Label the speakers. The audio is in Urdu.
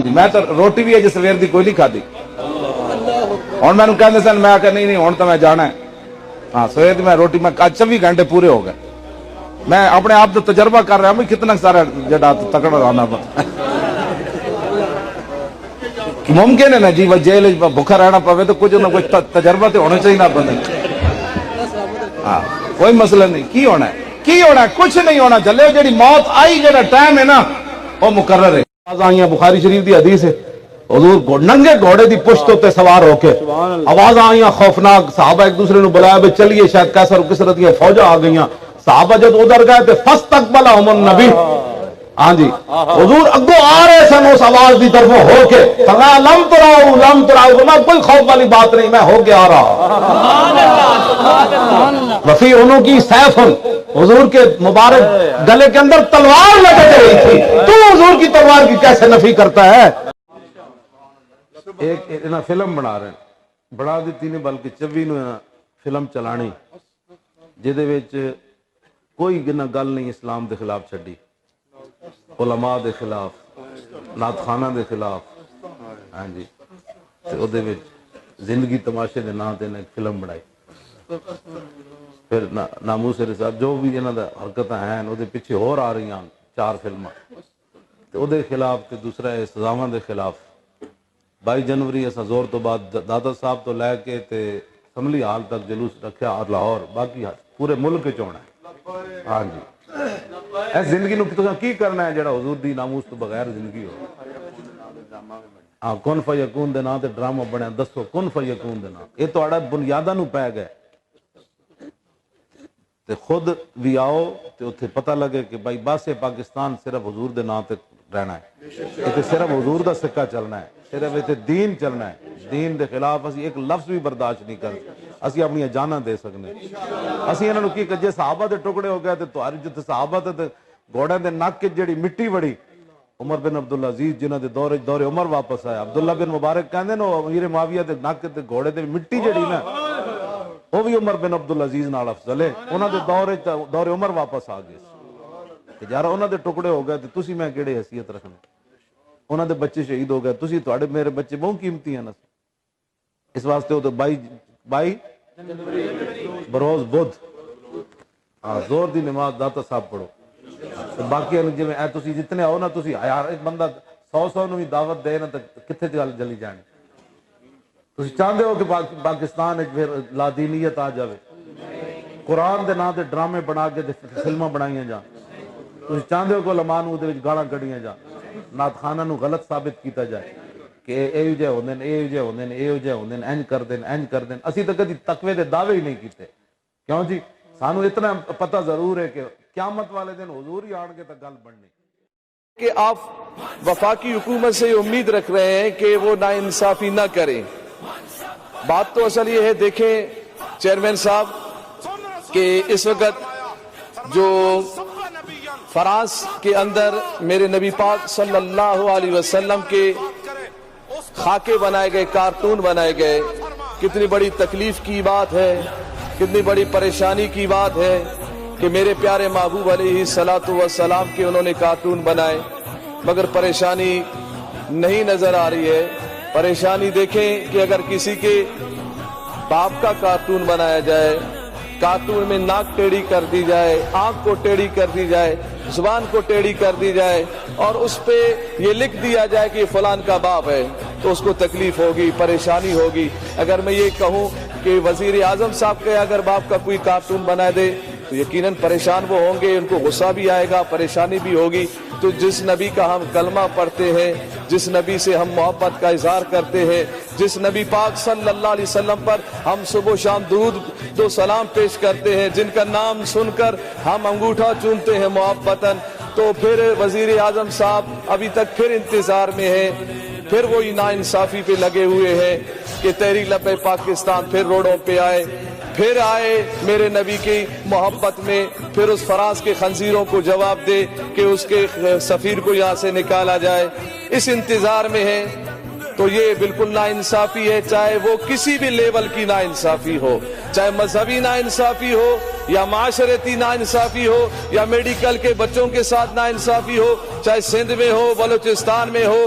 Speaker 1: جی میں تو روٹی بھی اج سویر دی کوئی نہیں کھادی ہوں مینوں کہندے سن میں آخیا نہیں ہوں تو میں جانا ہے ہاں سویر دی میں روٹی میں 24 گھنٹے پورے ہو گئے میں اپنے آپ کا تجربہ کر رہا ہوں کتنا سارا جڑا تکڑا آنا ممکن ہے نا جی جیل بھوکا رہنا پوے تو کچھ نہ کچھ تجربہ تو ہونا چاہیے نا بندے ہاں کوئی مسئلہ نہیں کی ہونا ہے کچھ نہیں ہونا چلے جڑی موت آئی جڑا ٹائم ہے نا وہ مقرر ہے آواز آئی بخاری شریف دی حدیث ہے حضور ننگے گھوڑے دی پشت تے سوار ہو کے آواز آئی خوفناک صحابہ ایک دوسرے نو بلایا بے چلیے شاید کیسر کسرت دیا فوجاں آ گئیاں صحابہ جب ادھر گئے تے فاستقبلہم النبی ہاں جی حضور اگو آ رہے سن اس آواز دی طرف ہو کے فرمایا لم تراؤ میں کوئی خوف والی بات نہیں میں ہو کے آ رہا وفی انہوں کی سیف حضور کے مبارک گلے کے اندر تلوار لٹک رہی تھی تو حضور کی تلوار کی کیسے نفی کرتا ہے ایک فلم بنا رہے ہیں بڑا دیتی نے بلکہ 24 فلم چلانی جہدے وچ کوئی گل نہیں اسلام دے خلاف چھڈی علماء دے خلاف نعت خانہ دے خلاف ہاں جی تے او دے وچ زندگی تماشے دے نام تے ایک فلم بنائی پھر ناموس رسالت جو بھی انہاں دا حرکتاں ہیں او دے پیچھے ہور آ رہی ہیں 4 فلماں تے او دے خلاف تے دوسرا ہے سزاواں دے خلاف 22 جنوری اساں زور تو بعد دادا صاحب تو لے کے تے اسمبلی ہال تک جلوس رکھیا اور لاہور باقی پورے ملک وچ ہونا ہے ہاں جی اس زندگی نو تساں کی کرنا ہے جڑا حضور دی ناموس تو بغیر زندگی ہو ہاں کن فیکون دے نام تے ڈرامہ بنیا دسو کن فیکون دے نام یہ تہاڈا بنیاداں نو پے گئے تے خود بھی آؤ تے اوتھے پتہ لگے کہ بھائی بس پاکستان صرف حضور دے نام تے رہنا ہے تے صرف حضور دا سکہ چلنا ہے صرف تے دین چلنا ہے دین دے خلاف اسی ایک لفظ بھی برداشت نہیں کر اسی اپنی جاناں دے سکنے اسی انہاں نو کی کہ صحابہ دے ٹکڑے ہو گئے تے تہاڈی جتے صحابہ تے گھوڑے دے نک وچ جڑی مٹی بڑی عمر بن عبدالعزیز جنہاں دے دور عمر واپس آیا عبداللہ بن مبارک کہندے نو امیر معاویہ دے نک تے گھوڑے دے مٹی جڑی نا وہ بھی عمر بن عبدالعزیز نال افضل ہے انہاں دے دور عمر واپس آ گئے تے یار انہاں دے ٹکڑے ہو گئے تے تسی میں کیڑے حیثیت رکھنے انہاں دے بچے شہید ہو گئے تسی تواڈے میرے بچے بہت قیمتی ہیں اس واسطے وہ تو 22 بروز بدھ زور دی نماز داتا صاحب پڑھو باقی جی تسی جتنے آؤ نا تسی یار ایک بندہ 100 نو بھی دعوت دے نا تو کتنے چلی جانی تسی چاہتے ہو کہ پاکستان پھر لادینیت آ جاوے قرآن دے نام تے ڈرامے بنا کے فلماں بنائیاں جان تسی چاہتے ہو کہ علماء نو دے وچ گالاں کڈیاں جان نعت خانہ نو غلط ثابت کیتا جائے کہ اے جے ہوندے نے اے جے ہوندے نے اے جے ہوندے نے انج کر دین اسی تو کدی تقوی دے دعوے ہی نہیں کیتے کیوں جی سانو اتنا پتہ ضرور ہے کہ قیامت والے دن حضور ہی آن کے تو گل بننی
Speaker 2: کہ آپ وفاقی حکومت سے امید رکھ رہے ہیں کہ وہ ناانصافی نہ کریں بات تو اصل یہ ہے دیکھیں چیئرمین صاحب کہ اس وقت جو فرانس کے اندر میرے نبی پاک صلی اللہ علیہ وسلم کے خاکے بنائے گئے کارٹون بنائے گئے کتنی بڑی تکلیف کی بات ہے کتنی بڑی پریشانی کی بات ہے کہ میرے پیارے محبوب علیہ الصلوۃ والسلام کے انہوں نے کارٹون بنائے مگر پریشانی نہیں نظر آ رہی ہے پریشانی دیکھیں کہ اگر کسی کے باپ کا کارٹون بنایا جائے کارٹون میں ناک ٹیڑھی کر دی جائے آنکھ کو ٹیڑھی کر دی جائے زبان کو ٹیڑھی کر دی جائے اور اس پہ یہ لکھ دیا جائے کہ فلان کا باپ ہے تو اس کو تکلیف ہوگی پریشانی ہوگی اگر میں یہ کہوں کہ وزیر اعظم صاحب کے اگر باپ کا کوئی کارٹون بنا دے تو یقیناً پریشان وہ ہوں گے ان کو غصہ بھی آئے گا پریشانی بھی ہوگی تو جس نبی کا ہم کلمہ پڑھتے ہیں جس نبی سے ہم محبت کا اظہار کرتے ہیں جس نبی پاک صلی اللہ علیہ وسلم پر ہم صبح و شام درود و سلام پیش کرتے ہیں جن کا نام سن کر ہم انگوٹھا چومتے ہیں محبتاً تو پھر وزیر اعظم صاحب ابھی تک پھر انتظار میں ہے پھر وہی ناانصافی پہ لگے ہوئے ہیں کہ تحریک لبیک پاکستان پھر روڈوں پہ آئے پھر آئے میرے نبی کی محبت میں پھر اس فرانس کے خنزیروں کو جواب دے کہ اس کے سفیر کو یہاں سے نکالا جائے اس انتظار میں ہے تو یہ بالکل ناانصافی ہے چاہے وہ کسی بھی لیول کی ناانصافی ہو چاہے مذہبی ناانصافی ہو یا معاشرتی ناانصافی ہو یا میڈیکل کے بچوں کے ساتھ ناانصافی ہو چاہے سندھ میں ہو بلوچستان میں ہو